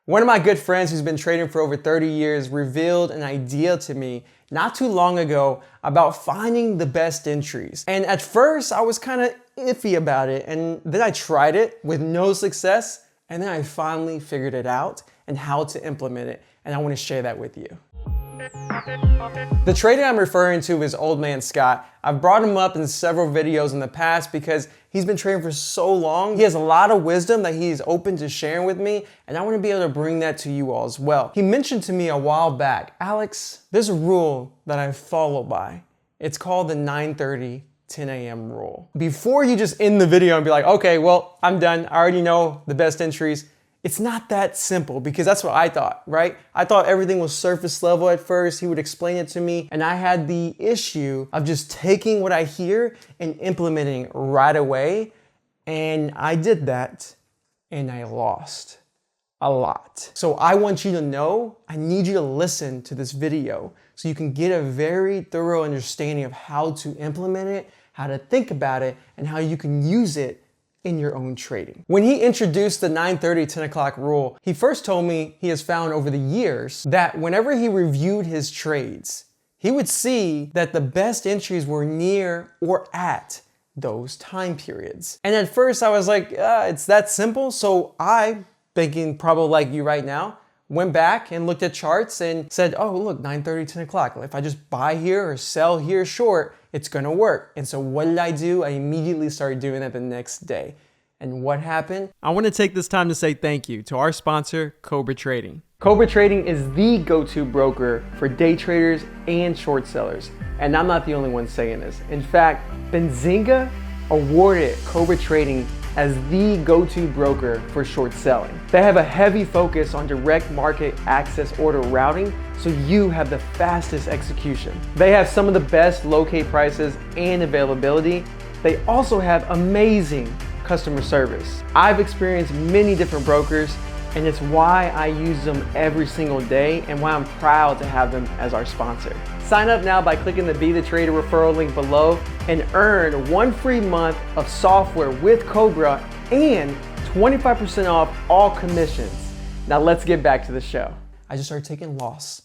One of my good friends who's been trading for over 30 years revealed an idea to me not too long ago about finding the best entries. And at first I was kind of iffy about it, and then I tried it with no success, and then I finally figured it out and how to implement it, and I want to share that with you. The trader I'm referring to is Old Man Scott. I've brought him up in several videos in the past because he's been trading for so long. He has a lot of wisdom that he's open to sharing with me, and I want to be able to bring that to you all as well. He mentioned to me a while back, Alex, there's a rule that I follow by. It's called the 9:30, 10 a.m. rule. Before you just end the video and be like, okay, well, I'm done. I already know the best entries. It's not that simple, because that's what I thought, right? I thought everything was surface level at first. He would explain it to me, and I had the issue of just taking what I hear and implementing it right away. And I did that, and I lost a lot. So I want you to know, I need you to listen to this video so you can get a very thorough understanding of how to implement it, how to think about it, and how you can use it in your own trading. When he introduced the 9:30, 10 o'clock rule, he first told me he has found over the years that whenever he reviewed his trades, he would see that the best entries were near or at those time periods. And at first I was like, it's that simple. So I, thinking probably like you right now, went back and looked at charts and said, oh, look, 9:30, 10 o'clock. If I just buy here or sell here short, it's gonna work. And so what did I do? I immediately started doing that the next day. And what happened? I want to take this time to say thank you to our sponsor, Cobra Trading. Cobra Trading is the go-to broker for day traders and short sellers. And I'm not the only one saying this. In fact, Benzinga awarded Cobra Trading as the go-to broker for short selling. They have a heavy focus on direct market access order routing, so you have the fastest execution. They have some of the best locate prices and availability. They also have amazing customer service. I've experienced many different brokers, and it's why I use them every single day and why I'm proud to have them as our sponsor. Sign up now by clicking the Be The Trader referral link below and earn 1 free month of software with Cobra and 25% off all commissions. Now let's get back to the show. I just started taking loss,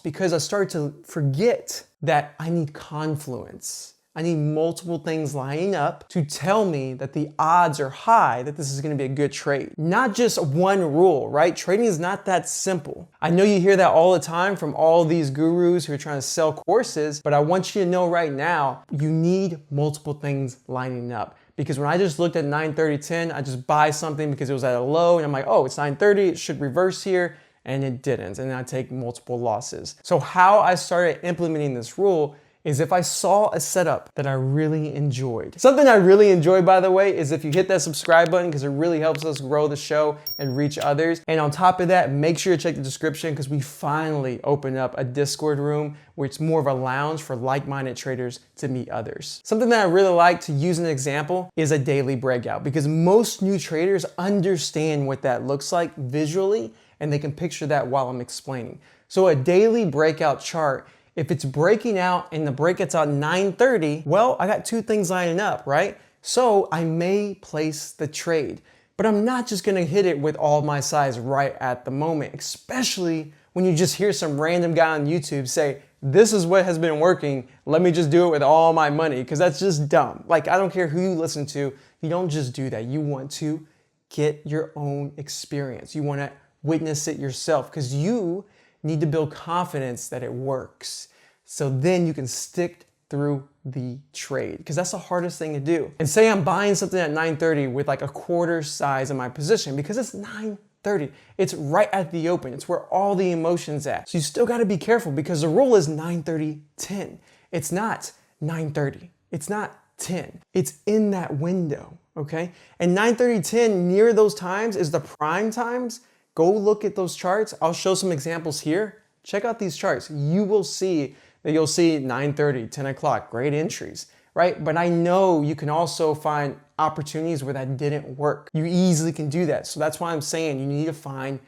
because I started to forget that I need confluence. I need multiple things lining up to tell me that the odds are high that this is gonna be a good trade. Not just one rule, right? Trading is not that simple. I know you hear that all the time from all these gurus who are trying to sell courses, but I want you to know right now, you need multiple things lining up. Because when I just looked at 9:30, 10, I just buy something because it was at a low, and I'm like, oh, it's 9:30, it should reverse here, and it didn't, and then I take multiple losses. So how I started implementing this rule is if I saw a setup that I really enjoyed. Something I really enjoy, by the way, is if you hit that subscribe button, because it really helps us grow the show and reach others. And on top of that, make sure to check the description, because we finally opened up a Discord room where it's more of a lounge for like-minded traders to meet others. Something that I really like to use an example is a daily breakout, because most new traders understand what that looks like visually, and they can picture that while I'm explaining. So a daily breakout chart, if it's breaking out and the breakout's at 9:30, well, I got two things lining up, right? So I may place the trade, but I'm not just gonna hit it with all my size right at the moment, especially when you just hear some random guy on YouTube say, this is what has been working, let me just do it with all my money, because that's just dumb. Like, I don't care who you listen to, you don't just do that. You want to get your own experience. You wanna witness it yourself, because you need to build confidence that it works. So then you can stick through the trade, because that's the hardest thing to do. And say I'm buying something at 9:30 with like a quarter size in my position, because it's 9:30. It's right at the open. It's where all the emotion's at. So you still gotta be careful, because the rule is 9:30, 10. It's not 9:30. It's not 10. It's in that window, okay? And 9:30, 10, near those times is the prime times. Go look at those charts. I'll show some examples here. Check out these charts. You will see that you'll see 9:30, 10 o'clock, great entries, right? But I know you can also find opportunities where that didn't work. You easily can do that. So that's why I'm saying you need to find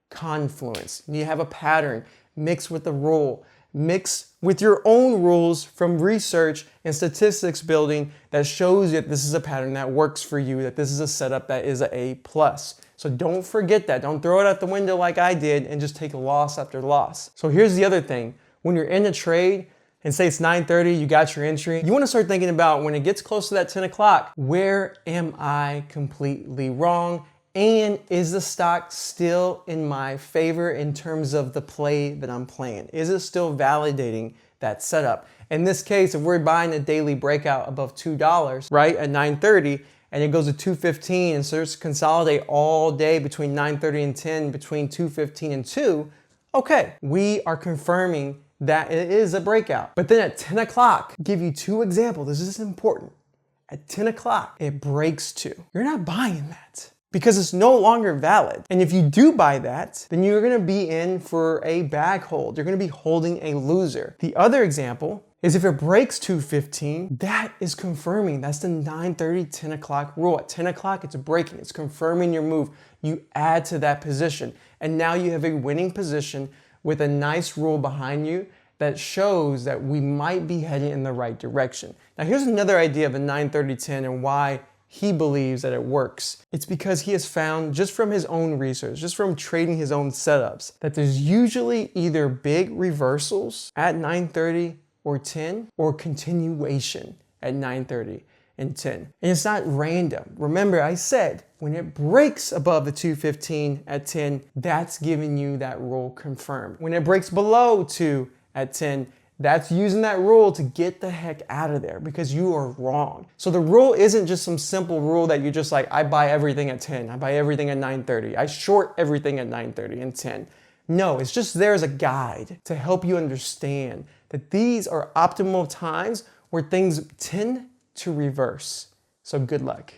confluence. You need to have a pattern mixed with the rule. mixed with your own rules from research and statistics building that shows you that this is a pattern that works for you, that this is a setup that is an A+. So don't forget that. Don't throw it out the window like I did and just take loss after loss. So here's the other thing. When you're in a trade and say it's 9:30, you got your entry, you want to start thinking about when it gets close to that 10 o'clock, where am I completely wrong? And is the stock still in my favor in terms of the play that I'm playing? Is it still validating that setup? In this case, if we're buying a daily breakout above $2, right, at 9:30, and it goes to 2:15 and starts to consolidate all day between 9:30 and 10, between 2:15 and 2, okay, we are confirming that it is a breakout. But then at 10 o'clock, I'll give you two examples. This is important. At 10 o'clock, it breaks 2. You're not buying that because it's no longer valid. And if you do buy that, then you're gonna be in for a bag hold. You're gonna be holding a loser. The other example is if it breaks 2:15, that is confirming. That's the 9:30, 10 o'clock rule. At 10 o'clock, it's breaking. It's confirming your move. You add to that position. And now you have a winning position with a nice rule behind you that shows that we might be heading in the right direction. Now here's another idea of a 9:30-10 and why he believes that it works. It's because he has found, just from his own research, just from trading his own setups, that there's usually either big reversals at 9:30 or 10 or continuation at 9:30 and 10. And it's not random. Remember, I said when it breaks above the 215 at 10, that's giving you that rule confirmed. When it breaks below 2 at 10, that's using that rule to get the heck out of there because you are wrong. So the rule isn't just some simple rule that you just like, I buy everything at 10, I buy everything at 9:30, I short everything at 9:30 and 10. No, it's just there as a guide to help you understand that these are optimal times where things tend to reverse. So good luck.